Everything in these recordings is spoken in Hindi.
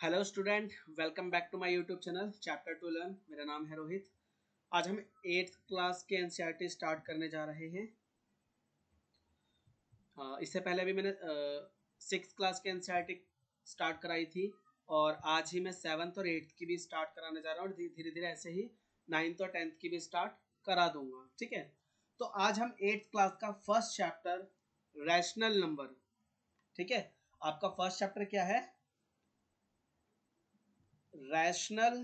Hello student, welcome back to my YouTube channel chapter to learn. मेरा नाम है रोहित। आज हम 8th क्लास के एनसीईआरटी स्टार्ट करने जा रहे हैं। इससे पहले भी मैंने 6th क्लास के एनसीईआरटी स्टार्ट कराई थी और आज ही मैं 7th और 8th की भी स्टार्ट कराने जा रहा हूँ और धीरे धीरे ऐसे ही 9th और 10th की भी स्टार्ट करा दूंगा। ठीक है, तो आज हम 8th क्लास का फर्स्ट चैप्टर रैशनल नंबर। ठीक है, आपका फर्स्ट चैप्टर क्या है? Rational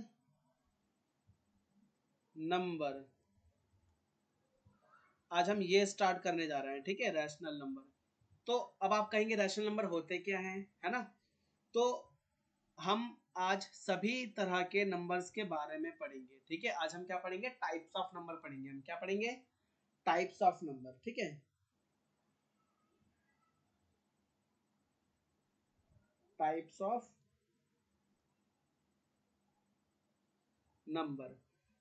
number. आज हम ये स्टार्ट करने जा रहे हैं। ठीक है, रैशनल नंबर। तो अब आप कहेंगे रैशनल नंबर होते क्या हैं, है ना? तो हम आज सभी तरह के नंबर्स के बारे में पढ़ेंगे। ठीक है, आज हम क्या पढ़ेंगे? टाइप्स ऑफ नंबर पढ़ेंगे। हम क्या पढ़ेंगे? Types of number. ठीक है, टाइप्स ऑफ नंबर।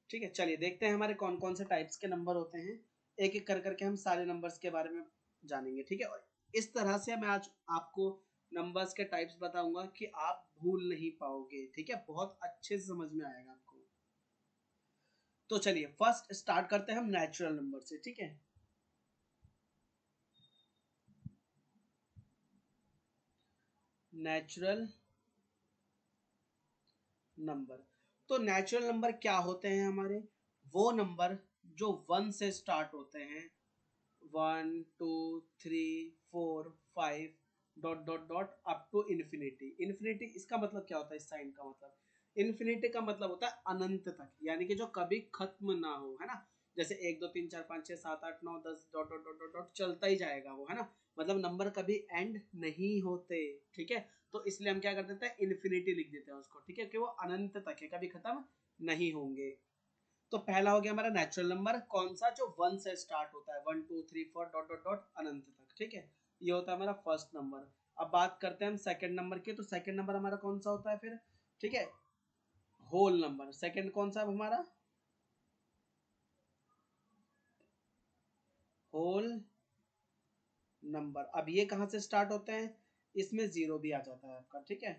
ठीक है, चलिए देखते हैं हमारे कौन कौन से टाइप्स के नंबर होते हैं। एक एक कर करके हम सारे नंबर्स के बारे में जानेंगे। ठीक है, और इस तरह से मैं आज आपको नंबर्स के टाइप्स बताऊंगा कि आप भूल नहीं पाओगे। ठीक है, बहुत अच्छे से समझ में आएगा आपको। तो चलिए फर्स्ट स्टार्ट करते हैं हम नेचुरल नंबर से। ठीक है, नेचुरल नंबर। तो नेचुरल नंबर क्या होते हैं हमारे? वो नंबर जो 1 से स्टार्ट होते हैं। 1 2 3 4 5 dot dot dot up to infinity. Infinity इसका मतलब क्या होता है? इस साइन का मतलब, इन्फिनिटी का मतलब होता है अनंत तक, यानी कि जो कभी खत्म ना हो, है ना? जैसे 1 2 3 4 5 6 7 8 9 10 dot dot dot dot dot चलता ही जाएगा वो, है ना? मतलब नंबर कभी एंड नहीं होते। ठीक है, तो इसलिए हम क्या कर देते हैं? इन्फिनिटी लिख देते हैं उसको। ठीक है, कि वो अनंत तक है, कभी खत्म नहीं होंगे। तो पहला हो गया हमारा नेचुरल नंबर। कौन सा? जो 1 से स्टार्ट होता है, 1 2 3 4 डॉट डॉट डॉट अनंत तक। ठीक है, ये होता है हमारा फर्स्ट नंबर। अब बात करते हैं हम सेकंड नंबर की। तो सेकंड नंबर हमारा कौन सा होता है फिर? ठीक है, होल नंबर। सेकंड कौन सा हमारा? Whole number. अब ये कहां से स्टार्ट होते हैं? इसमें जीरो भी आ जाता है आपका। ठीक है,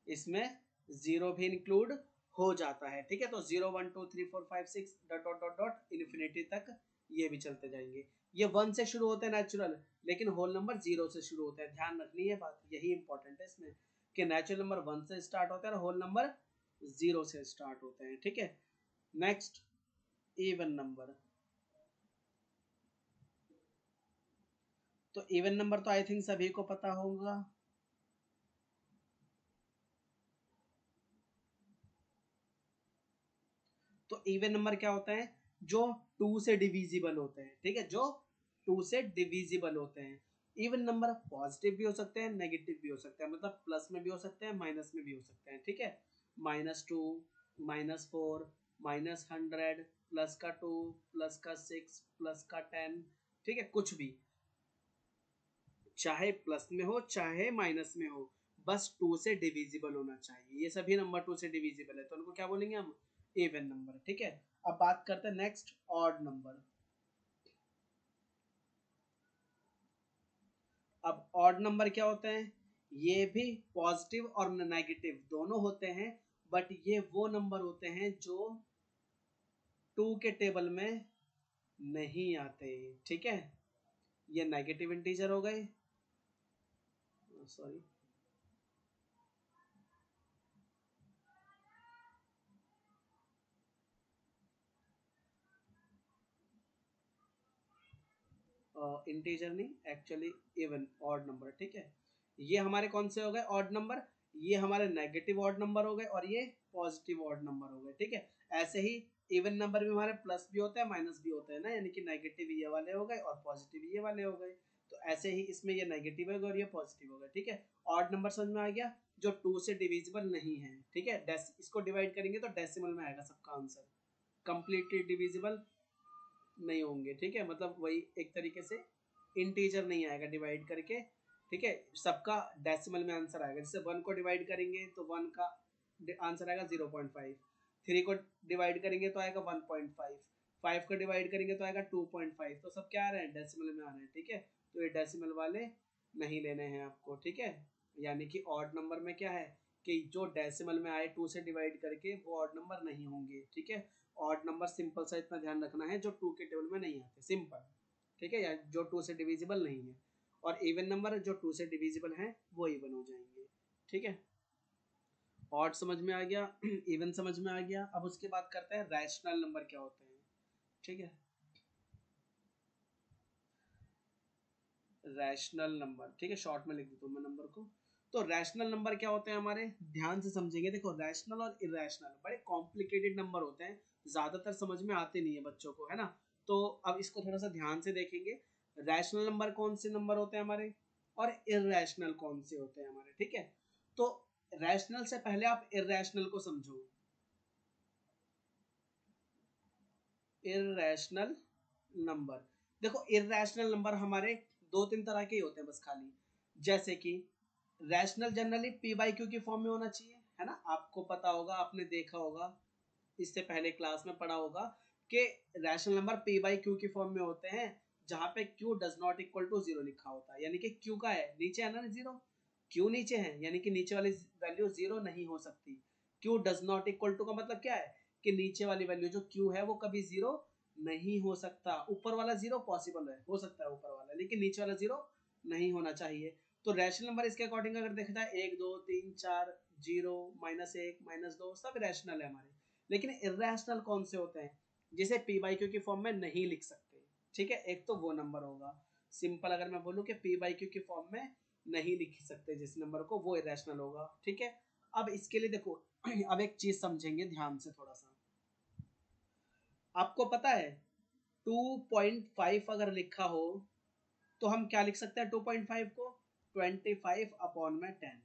इसमें जीरो भी इंक्लूड हो जाता है। ठीक है, तो 0 1 2 3 4 5 6 dot dot dot dot infinity तक ये भी चलते जाएंगे। ये 1 से शुरू होते हैं नेचुरल, लेकिन होल नंबर 0 से शुरू होते हैं। ध्यान रखनी है बात, यही इंपॉर्टेंट है इसमें कि नेचुरल नंबर 1 से स्टार्ट होते हैं और होल नंबर 0 से स्टार्ट होते हैं। ठीक है, नेक्स्ट इवन नंबर। तो इवन नंबर तो आई थिंक सभी को पता होगा। तो इवन नंबर क्या होता है? जो 2 से डिविजिबल होते हैं। ठीक है, जो 2 से डिविजिबल होते हैं। इवन नंबर पॉजिटिव भी हो सकते हैं, नेगेटिव भी हो सकते हैं, मतलब प्लस में भी हो सकते हैं, माइनस में भी हो सकते हैं। ठीक है, -2 -4 -100 +2 +6 +10। ठीक है, कुछ भी, चाहे प्लस में हो चाहे माइनस में हो, बस 2 से डिविजिबल होना चाहिए। ये सभी नंबर 2 से डिविजिबल है तो उनको क्या बोलेंगे हम? Even number. ठीक है, अब बात करते हैं नेक्स्ट ऑड नंबर। अब ऑड नंबर क्या होते हैं? ये भी पॉजिटिव और नेगेटिव दोनों होते हैं, बट ये वो नंबर होते हैं जो 2 के टेबल में नहीं आते। ठीक है, ये नेगेटिव इंटीजर हो गए, सॉरी, इंटीजर नहीं, एक्चुअली इवन ऑड नंबर। ठीक है, ये हमारे कौन से हो गए ऑड नंबर? ये हमारे नेगेटिव ऑड नंबर हो गए और ये पॉजिटिव ऑड नंबर हो गए। ठीक है, ऐसे ही इवन नंबर भी हमारे प्लस भी होता है माइनस भी होता है ना, यानी कि नेगेटिव ये वाले हो गए और पॉजिटिव ये वाले हो गए। तो ऐसे ही इसमें ये नेगेटिव हो गए और ये पॉजिटिव हो गए। ठीक है, ऑड नंबर समझ में आ गया, जो 2 से डिविजिबल नहीं है। ठीक है, इसको डिवाइड करेंगे तो डेसिमल में आएगा सबका आंसर, कंप्लीटली डिविजिबल नहीं होंगे। ठीक है, मतलब वही एक तरीके से इंटीजर नहीं आएगा डिवाइड करके। ठीक है, सबका डेसिमल में आंसर आएगा। जैसे 1 को डिवाइड करेंगे तो 1 का आंसर आएगा 0.5, 3 को डिवाइड करेंगे तो आएगा 1.5, 5 को डिवाइड करेंगे तो आएगा 2.5। तो सब क्या आ रहे हैं? डेसिमल में आ रहे हैं। ठीक है, तो ये डेसिमल वाले नहीं लेने हैं आपको। ठीक है, यानी कि ऑड नंबर में क्या है कि जो डेसिमल में आए 2 से डिवाइड करके वो ऑड नंबर नहीं होंगे, ठीक है। ऑड नंबर सिंपल सा इतना ध्यान रखना है जो 2 के टेबल में नहीं आते, सिंपल, ठीक है, या जो 2 से डिविजिबल नहीं है। और इवन नंबर जो 2 से डिविजिबल है वो इवन हो जाएंगे, ठीक है। ऑड समझ में आ गया, इवन समझ में आ गया। अब उसके बाद करते हैं रैशनल नंबर क्या होते हैं, ठीक है। रैशनल नंबर, ठीक है, शॉर्ट में लिख देता हूँ मैं नंबर को। तो रैशनल नंबर क्या होते हैं हमारे, ध्यान से समझेंगे। देखो रैशनल और इरेशनल बड़े कॉम्प्लिकेटेड नंबर होते हैं, ज्यादातर समझ में आते नहीं है बच्चों को, है ना। तो अब इसको थोड़ा सा ध्यान से देखेंगे। रैशनल नंबर कौन से नंबर होते हैं हमारे, और इरेशनल कौन से होते हैं हमारे, ठीक है। तो रैशनल से पहले आप इरेशनल को समझो। इरेशनल नंबर, देखो इरेशनल नंबर हमारे 2-3 तरह के ही होते हैं बस खाली। जैसे कि rational generally P by Q की फॉर्म में होना चाहिए, है ना। आपको पता होगा, आपने देखा होगा, इससे पहले क्लास में पढ़ा होगा कि rational number P by Q की फॉर्म में होते हैं, जहां पे Q does not equal to zero लिखा होता है। यानी कि क्यू का है नीचे है ना जीरो, क्यू नीचे है यानी कि नीचे वाली वैल्यू जीरो नहीं हो सकती। Q does not equal to का मतलब क्या है कि नीचे वाली वैल्यू जो क्यू है वो कभी जीरो नहीं हो सकता। ऊपर वाला जीरो पॉसिबल है, हो सकता है ऊपर वाला, लेकिन नीचे वाला जीरो नहीं होना चाहिए। तो रैशनल नंबर इसके अकॉर्डिंग अगर देखा जाए 1 2 3 4 जीरो -1 -2 सब रैशनल है हमारे। लेकिन इरेशनल कौन से होते हैं, जिसे पी बाई क्यू की फॉर्म में नहीं लिख सकते, ठीक है। एक तो वो नंबर होगा सिंपल, अगर मैं बोलूं कि पी बाई क्यू की फॉर्म में नहीं लिख सकते जिस नंबर को, वो इरेशनल होगा, ठीक है। अब इसके लिए देखो अब एक चीज समझेंगे ध्यान से थोड़ा सा। आपको पता है 2.5 अगर लिखा हो तो हम क्या लिख सकते हैं 2.5 को 25/10,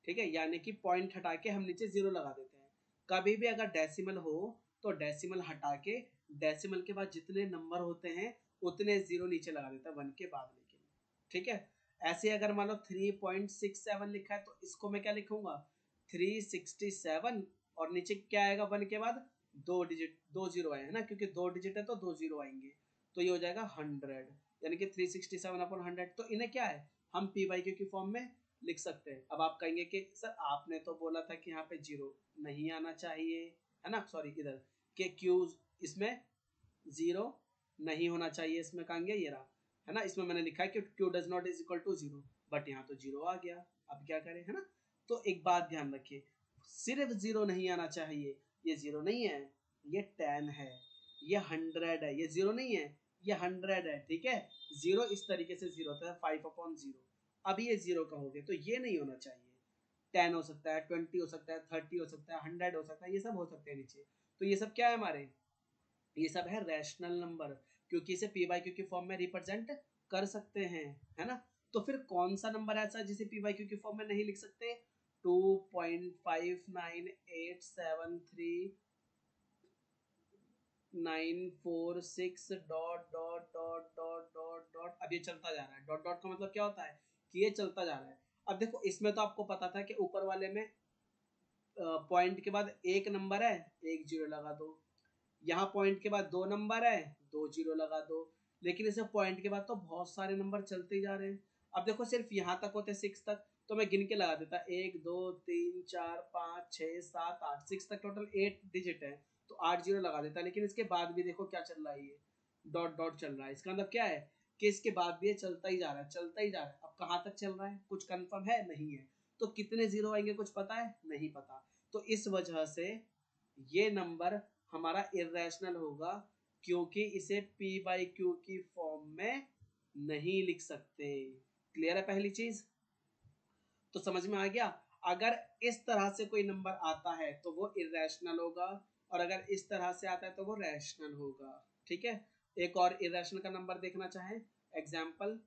ठीक है। यानी कि पॉइंट हटा के हम नीचे जीरो लगा देते हैं। कभी भी अगर डेसिमल हो तो डेसिमल हटा के डेसिमल के बाद जितने नंबर होते हैं उतने जीरो नीचे लगा देता है वन के बाद, लेकिन ठीक है। ऐसे अगर मान लो 3.67 लिखा है तो इसको मैं क्या लिखूंगा 367, और नीचे क्या आएगा वन के बाद, दो डिजिट, दो जीरो आए, है ना, क्योंकि दो डिजिट है तो दो जीरो आएंगे, तो ये हो जाएगा 100, यानी कि 367/100। तो इन्हें क्या है हम पी बाई क्यू की फॉर्म में लिख सकते हैं। अब आप कहेंगे कि सर आपने तो बोला था कि यहाँ पे जीरो नहीं आना चाहिए, है ना, सॉरी इधर के क्यू इसमें जीरो नहीं होना चाहिए, इसमें कहेंगे ये रहा, है ना, इसमें मैंने लिखा है कि Q does not is equal to zero, but यहाँ तो जीरो आ गया, अब क्या करें, है ना। तो एक बात ध्यान रखिए, सिर्फ जीरो नहीं आना चाहिए, ये जीरो नहीं है, ये 10 है, ये 100 है, ये जीरो नहीं है, ये 100 है, ठीक है। जीरो इस तरीके से जीरो होता है 5/0। अब ये जीरो कहोगे तो ये नहीं होना चाहिए, 10 हो सकता है, 20 हो सकता है, 30 हो सकता है, 100 हो सकता है, ये सब हो सकते हैं नीचे। तो ये सब क्या है हमारे, ये सब है रैशनल नंबर, क्योंकि इसे पी बाई क्यू की फॉर्म में रिप्रेजेंट कर सकते हैं, है ना। तो फिर कौन सा नंबर ऐसा है जिसे पी बाई क्यू की फॉर्म में नहीं लिख सकते, 2.59873 946 dot dot dot dot dot dot, अब ये चलता जा रहा है। डॉट डॉट का मतलब क्या होता है कि ये चलता जा रहा है। अब देखो इसमें तो आपको पता था कि ऊपर वाले में पॉइंट के बाद एक नंबर है, एक जीरो लगा दो, यहाँ पॉइंट के बाद दो नंबर है, दो जीरो लगा दो, लेकिन इसे पॉइंट के बाद तो बहुत सारे नंबर चलते ही जा रहे हैं। अब देखो सिर्फ यहाँ तक होते 6 तक, तो मैं गिन के लगा देता 1 2 3 4 5 6 7 8, 6 तक टोटल 8 डिजिट है, तो 8 जीरो लगा देता। लेकिन इसके बाद भी देखो क्या चल रहा है, ये डॉट डॉट चल रहा है। इसका मतलब क्या है कि इसके बाद भी ये चलता ही जा रहा है, चलता ही जा रहा है। अब कहाँ तक चल रहा है कुछ कंफर्म है नहीं है, तो कितने जीरो आएंगे कुछ पता है नहीं पता। तो इस वजह से ये नंबर हमारा इरेशनल होगा, क्योंकि इसे पी बाई क्यू की फॉर्म में नहीं लिख सकते। क्लियर है पहली चीज, तो समझ में आ गया। अगर इस तरह से कोई नंबर आता है तो वो इरेशनल होगा, और अगर इस तरह से आता है तो वो रैशनल होगा, ठीक है। एक और इरेशनल का नंबर देखना चाहे एग्जाम्पल,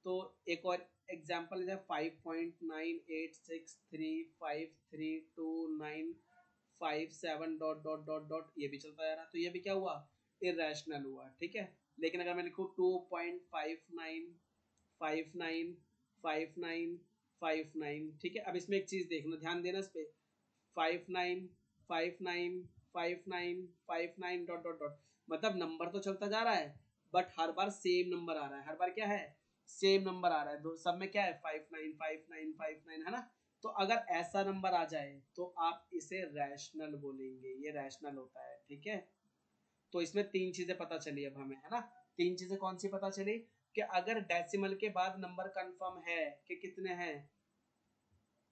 तो एक और एग्जाम्पल है 5.9863532957 डॉट डॉट डॉट डॉट, ये भी चलता जा रहा है, तो ये भी क्या हुआ इरेशनल हुआ, ठीक है। लेकिन अगर मैं लिखूँ 2.59595959, ठीक है। अब इसमें एक चीज देखना, ध्यान देना इस पे, 59595959 डॉट डॉट डॉट, मतलब नंबर तो चलता जा रहा है बट हर बार सेम नंबर आ रहा है। हर बार क्या है सेम नंबर आ रहा है, दो सब में क्या है 595959 है ना। तो अगर ऐसा नंबर आ जाए तो आप इसे रैशनल बोलेंगे, ये रैशनल होता है, ठीक है। तो इसमें तीन चीजें पता चली अब हमें, है ना। तीन चीजें कौन सी पता चली कि अगर डेसिमल के बाद नंबर कंफर्म है कि कितने हैं,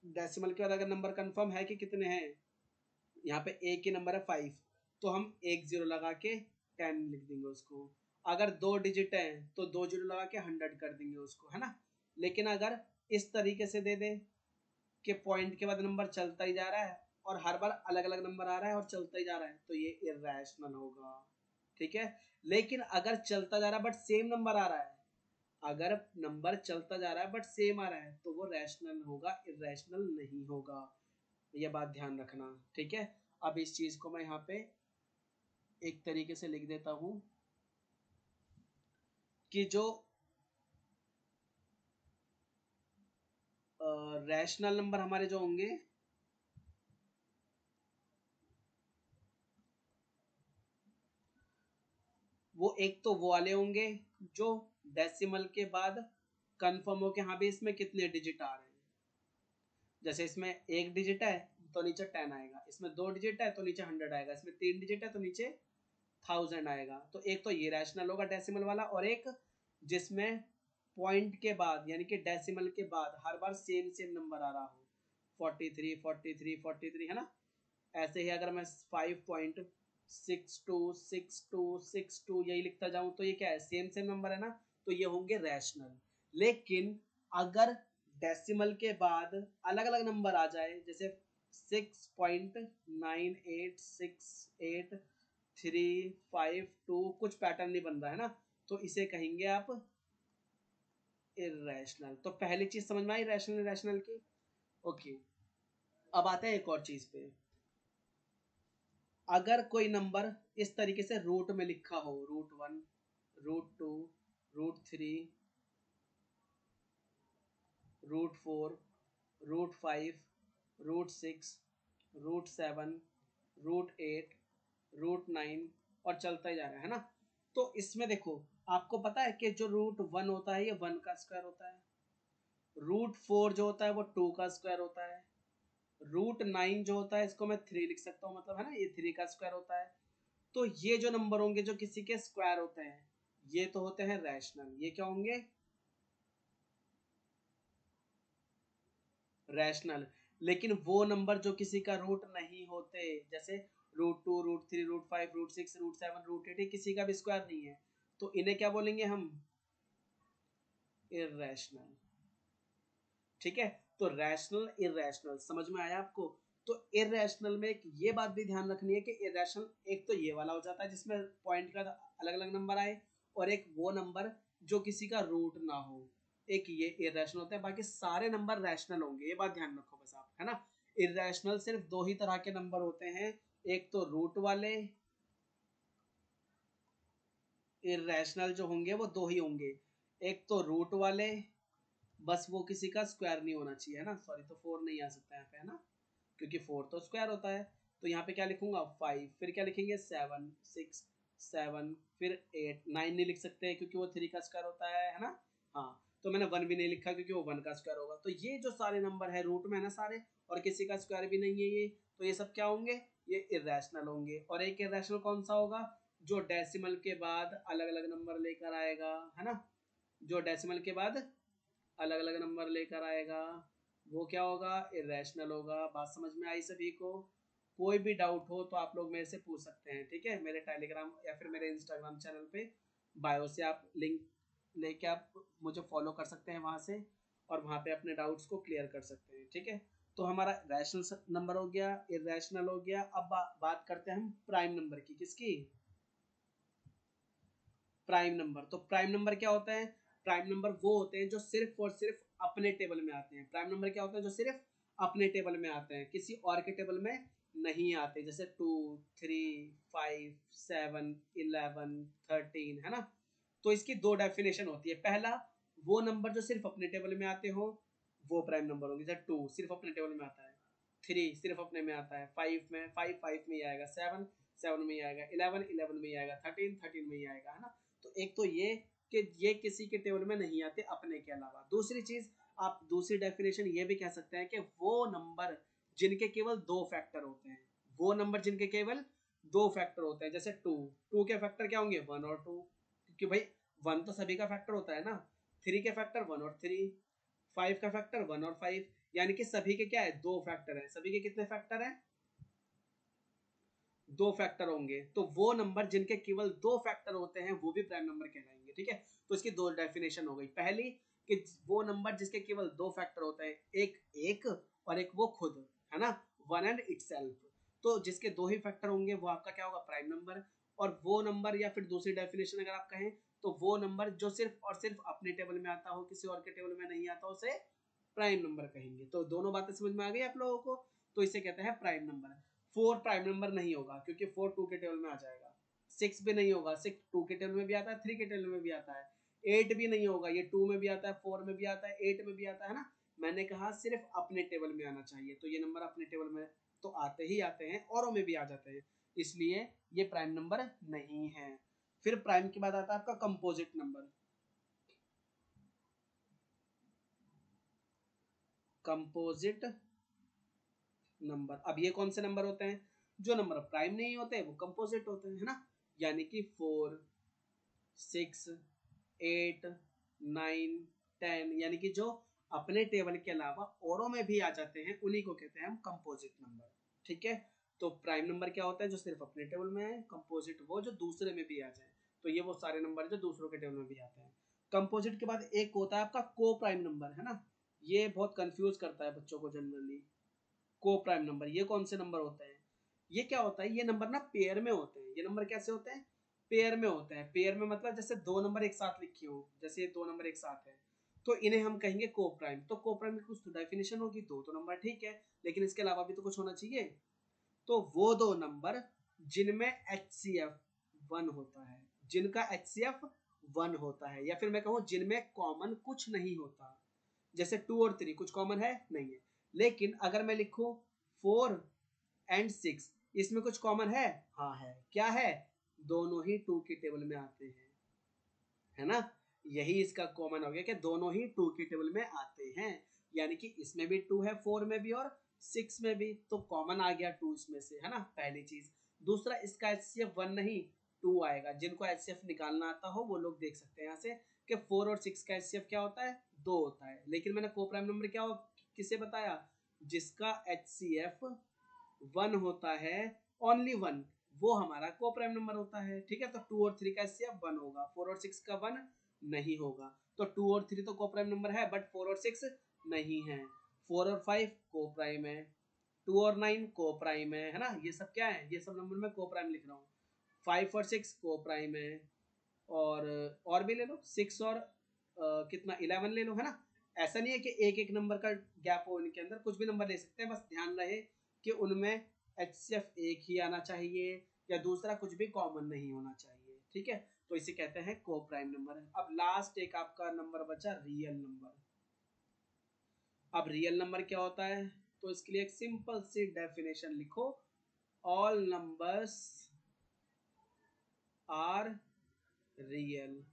डेसिमल के बाद अगर नंबर कंफर्म है कि कितने हैं, यहाँ पे एक ही नंबर है 5, तो हम एक जीरो लगा के 10 लिख देंगे उसको। अगर दो डिजिट है तो दो जीरो लगा के 100 कर देंगे उसको, है ना। लेकिन अगर इस तरीके से दे दे कि पॉइंट के बाद नंबर चलता ही जा रहा है और हर बार अलग अलग नंबर आ रहा है और चलता ही जा रहा है, तो ये इर्रेशनल होगा, ठीक है। लेकिन अगर चलता जा रहा है बट सेम नंबर आ रहा है, अगर नंबर चलता जा रहा है बट सेम आ रहा है, तो वो रैशनल होगा, इर्रेशनल नहीं होगा। ये बात ध्यान रखना, ठीक है। अब इस चीज को मैं यहाँ पे एक तरीके से लिख देता हूं कि जो रैशनल नंबर हमारे जो होंगे वो एक तो वो वाले होंगे जो डेसिमल के बाद कंफर्म हो कि हाँ भी इसमें कितने डिजिट आ रहे हैं। जैसे इसमें एक डिजिट है तो नीचे 10 आएगा, इसमें दो डिजिट है तो नीचे 100 आएगा, इसमें तीन डिजिट है तो नीचे 1000 आएगा। तो एक तो ये रैशनल होगा डेसिमल वाला, और एक जिसमें पॉइंट के बाद यानी कि डेसिमल के बाद हर बार सेम सेम नंबर आ रहा हो, 43 43 43, है ना। ऐसे ही अगर मैं 5.626262 यही लिखता जाऊं तो ये क्या है, सेम सेम नंबर है ना, तो ये होंगे रैशनल। लेकिन अगर डेसिमल के बाद अलग अलग नंबर आ जाए, जैसे 6.9868352, कुछ पैटर्न नहीं बन रहा है ना, तो इसे कहेंगे आप इर्रेशनल। तो पहली चीज समझ में आई रैशनल इरेशनल की, ओके। अब आते हैं एक और चीज पे। अगर कोई नंबर इस तरीके से रूट में लिखा हो, √1, √2, √3, √4, √5, √6, √7, √8, √9 और चलता ही जा रहा है ना। तो इसमें देखो, आपको पता है कि जो √1 होता है ये 1 का स्क्वायर होता है, √4 जो होता है वो 2 का स्क्वायर होता है, √9 जो होता है इसको मैं 3 लिख सकता हूँ, मतलब है ना, ये 3 का स्क्वायर होता है। तो ये जो नंबर होंगे जो किसी के स्क्वायर होते हैं, ये तो होते हैं रैशनल। ये क्या होंगे, रैशनल। लेकिन वो नंबर जो किसी का रूट नहीं होते, जैसे √2, √3, √5, √6, √7, √8, किसी का भी स्क्वायर नहीं है, तो इन्हें क्या बोलेंगे हम, इर्रेशनल, ठीक है। तो रैशनल इर्रेशनल समझ में आया आपको। तो इर्रेशनल में एक ये बात भी ध्यान रखनी है कि इर्रेशनल एक तो ये वाला हो जाता है जिसमें पॉइंट का अलग अलग नंबर आए, और एक वो नंबर जो किसी का रूट ना हो, एक ये इर्रेशनल होता है। बाकी सारे नंबर रैशनल होंगे, ये बात ध्यान रखो बस आप, है ना। इर्रेशनल सिर्फ दो ही तरह के नंबर होते हैं, एक तो रूट वाले, इर्रेशनल जो होंगे वो दो ही होंगे, एक तो रूट वाले, बस वो किसी का स्क्वायर नहीं होना चाहिए, है ना। सॉरी, तो 4 नहीं आ सकता यहाँ पे, है ना, क्योंकि 4 तो स्क्वायर होता है। तो यहाँ पे क्या लिखूंगा 5, फिर क्या लिखेंगे 7 6 7, फिर 8 9 नहीं लिख सकते क्योंकि वो 3 का स्क्वायर होता है ना। हाँ, तो मैंने 1 भी नहीं लिखा क्योंकि वो 1 का स्क्वायर होगा। तो ये जो सारे नंबर है रूट में है ना सारे, और किसी का स्क्वायर भी नहीं है ये, तो ये सब क्या होंगे, ये इर्रेशनल होंगे। और एक इर्रेशनल कौन सा होगा, जो डेसिमल के बाद अलग अलग नंबर लेकर आएगा, है ना, जो डेसिमल के बाद अलग अलग नंबर लेकर आएगा, वो क्या होगा, इरेशनल होगा। बात समझ में आई सभी को। कोई भी डाउट हो तो आप लोग मेरे से पूछ सकते हैं, ठीक है। मेरे टेलीग्राम या फिर मेरे इंस्टाग्राम चैनल पे बायो से आप लिंक लेके आप मुझे फॉलो कर सकते हैं वहां से, और वहां पे अपने डाउट्स को क्लियर कर सकते हैं, ठीक है। तो हमारा रैशनल नंबर हो गया, इरेशनल हो गया। अब बात करते हैं हम प्राइम नंबर की, किसकी, प्राइम नंबर। तो प्राइम नंबर क्या होता है, प्राइम नंबर वो होते हैं जो सिर्फ और सिर्फ अपने टेबल में आते हैं। प्राइम नंबर क्या होता है, जो सिर्फ अपने टेबल में आते हैं, किसी और के टेबल में नहीं आते। जैसे 2 3 5 7 11 13, है ना। तो इसकी दो डेफिनेशन होती है। पहला, वो नंबर जो सिर्फ अपने टेबल में आते हो वो प्राइम नंबर होंगे। जैसे 2 सिर्फ अपने टेबल में आता है, 3 सिर्फ अपने में आता है, 5 में 5 में ही आएगा, 7 में ही आएगा, 11 में ही आएगा, 13 में ही आएगा, है ना। तो एक तो ये कि ये किसी के टेबल में नहीं आते अपने के अलावा। दूसरी चीज, आप दूसरी डेफिनेशन ये भी कह सकते हैं कि वो नंबर जिनके केवल 2 फैक्टर होते हैं, वो नंबर जिनके केवल 2 फैक्टर होते हैं, जैसे 2 के फैक्टर क्या होंगे 1 और 2, क्योंकि भाई 1 तो सभी का फैक्टर होता है ना। 3 के फैक्टर 1 और 3, 5 का फैक्टर 1 और 5, यानी कि सभी के क्या है 2 फैक्टर है। सभी के कितने फैक्टर हैं 2 फैक्टर होंगे। तो वो नंबर जिनके केवल 2 फैक्टर होते हैं वो भी प्राइम नंबर कहलाएंगे। ठीक है, तो इसकी 2 डेफिनेशन हो गई। पहली कि वो नंबर जिसके केवल 2 फैक्टर होते हैं, एक एक और एक वो खुद, है ना, वन एंड इटसेल्फ। तो जिसके 2 ही फैक्टर होंगे वो आपका क्या होगा प्राइम नंबर। और वो नंबर, या फिर दूसरी डेफिनेशन अगर आप कहें तो वो नंबर जो सिर्फ और सिर्फ अपने टेबल में आता हो, किसी और के टेबल में नहीं आता, उसे प्राइम नंबर कहेंगे। तो दोनों बातें समझ में आ गई आप लोगों को। तो इसे कहते हैं प्राइम नंबर। 4 प्राइम नंबर नहीं होगा क्योंकि 4 2 के टेबल में आ जाएगा। 6 भी नहीं होगा, 6 2 के टेबल में भी आता है, 3 के टेबल में भी आता है। 8 भी नहीं होगा, ये 2 में भी आता है, 4 में भी आता है, 8 में भी आता है ना। मैंने कहा सिर्फ अपने टेबल में आना चाहिए, तो ये नंबर अपने टेबल में तो आते ही आते हैं, औरों में भी आ जाते हैं, इसलिए ये प्राइम नंबर नहीं है। फिर प्राइम के बाद आता है आपका कंपोजिट नंबर। कंपोजिट नंबर, अब ये कौन से नंबर होते हैं? जो नंबर प्राइम नहीं होते वो कंपोजिट होते हैं, है ना। यानी कि 4 6 8 9 10, यानी कि जो अपने टेबल के अलावा औरों में भी आ जाते हैं उन्हीं को कहते हैं हम कंपोजिट नंबर। ठीक है, तो प्राइम नंबर क्या होता है? जो सिर्फ अपने टेबल में है। कंपोजिट वो जो दूसरे में भी आ जाए। तो ये वो सारे नंबर जो दूसरों के टेबल में भी आते हैं। कंपोजिट के बाद एक होता है आपका को प्राइम नंबर, है ना। ये बहुत कंफ्यूज करता है बच्चों को जनरली। को प्राइम नंबर ये कौन से नंबर होते हैं? ये क्या होता है? ये नंबर ना पेयर में होते हैं। ये नंबर कैसे होते हैं? पेयर में होते हैं। पेयर में मतलब जैसे 2 नंबर एक साथ लिखे हो, जैसे ये 2 नंबर एक साथ है, तो इन्हें हम कहेंगे को प्राइम। तो को प्राइम की कुछ तो डेफिनेशन होगी, 2 तो नंबर ठीक है, लेकिन इसके अलावा भी तो कुछ होना चाहिए। तो वो 2 नंबर जिनमें HCF 1 होता है, जिनका HCF 1 होता है, या फिर मैं कहूँ जिनमें कॉमन कुछ नहीं होता। जैसे 2 और 3 कुछ कॉमन है नहीं है, लेकिन अगर मैं लिखूं 4 एंड 6, इसमें कुछ कॉमन है? हाँ है। क्या है? दोनों ही 2 के टेबल में आते हैं, है ना। यही इसका कॉमन हो गया कि दोनों ही 2 के टेबल में आते हैं, यानी कि इसमें भी 2 है, 4 में भी और 6 में भी, तो कॉमन आ गया 2 इसमें से, है ना, पहली चीज। दूसरा, इसका HCF 1 नहीं 2 आएगा। जिनको HCF निकालना आता हो वो लोग देख सकते हैं यहाँ से कि 4 और 6 का HCF क्या होता है? 2 होता है। लेकिन मैंने को प्राइम नंबर क्या किसे बताया? जिसका HCF 1 होता है, ओनली 1, वो हमारा को प्राइम नंबर होता है। ठीक है, तो 2 और 3 का HCF 1 होगा, 4 और 6 का 1 नहीं होगा। तो 2 और 3 तो को प्राइम नंबर है, बट 4 और 6 नहीं है। 4 और 5 को प्राइम है, 2 और 9 को प्राइम है ना। ये सब क्या है? ये सब नंबर मैं को प्राइम लिख रहा हूँ। 5 और 6 को प्राइम है, और भी ले लो, 6 और कितना 11 ले लो, है ना। ऐसा नहीं है कि एक एक नंबर का गैप हो, इनके अंदर कुछ भी नंबर ले सकते हैं, बस ध्यान रहे कि उनमें HCF एक ही आना चाहिए, या दूसरा कुछ भी कॉमन नहीं होना चाहिए। ठीक है, तो इसे कहते हैं को प्राइम नंबर। अब लास्ट एक आपका नंबर बचा रियल नंबर। अब रियल नंबर क्या होता है? तो इसके लिए एक सिंपल सी डेफिनेशन लिखो, ऑल नंबर्स आर रियल।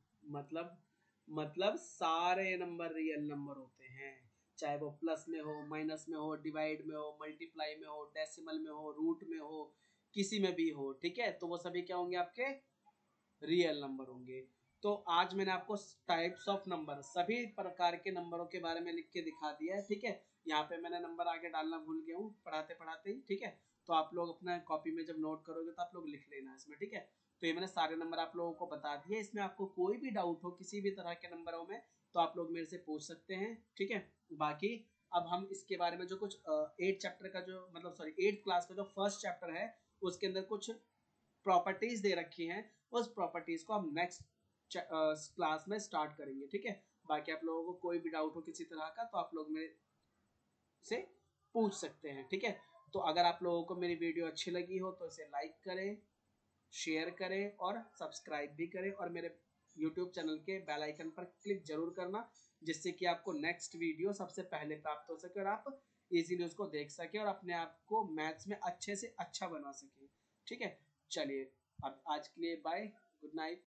मतलब सारे नंबर रियल नंबर होते हैं, चाहे वो प्लस में हो, माइनस में हो, डिवाइड में हो, मल्टीप्लाई में हो, डेसिमल में हो, रूट में हो, किसी में भी हो। ठीक है, तो वो सभी क्या होंगे? आपके रियल नंबर होंगे। तो आज मैंने आपको टाइप्स ऑफ नंबर, सभी प्रकार के नंबरों के बारे में लिख के दिखा दिया है। ठीक है, यहाँ पे मैंने नंबर आगे डालना भूल गया हूँ पढ़ाते पढ़ाते ही। ठीक है, तो आप लोग अपना कॉपी में जब नोट करोगे तो आप लोग लिख लेना इसमें। ठीक है, तो ये मैंने सारे नंबर आप लोगों को बता दिए। इसमें आपको कोई भी डाउट हो किसी भी तरह के नंबरों में तो आप लोग मेरे से पूछ सकते हैं। ठीक है, बाकी अब हम इसके बारे में जो कुछ 8 चैप्टर का जो मतलब सॉरी 8th क्लास का जो फर्स्ट चैप्टर है उसके अंदर कुछ प्रॉपर्टीज दे रखी हैं, उस प्रॉपर्टीज को हम नेक्स्ट क्लास में स्टार्ट करेंगे। ठीक है, बाकी आप लोगों को कोई भी डाउट हो किसी तरह का तो आप लोग मेरे से पूछ सकते हैं। ठीक है, तो अगर आप लोगों को मेरी वीडियो अच्छी लगी हो तो इसे लाइक करें, शेयर करें और सब्सक्राइब भी करें, और मेरे YouTube चैनल के बेल आइकन पर क्लिक जरूर करना, जिससे कि आपको नेक्स्ट वीडियो सबसे पहले प्राप्त हो सके और आप इजीली उसको देख सके और अपने आप को मैथ्स में अच्छे से अच्छा बना सके। ठीक है, चलिए अब आज के लिए बाय, गुड नाइट।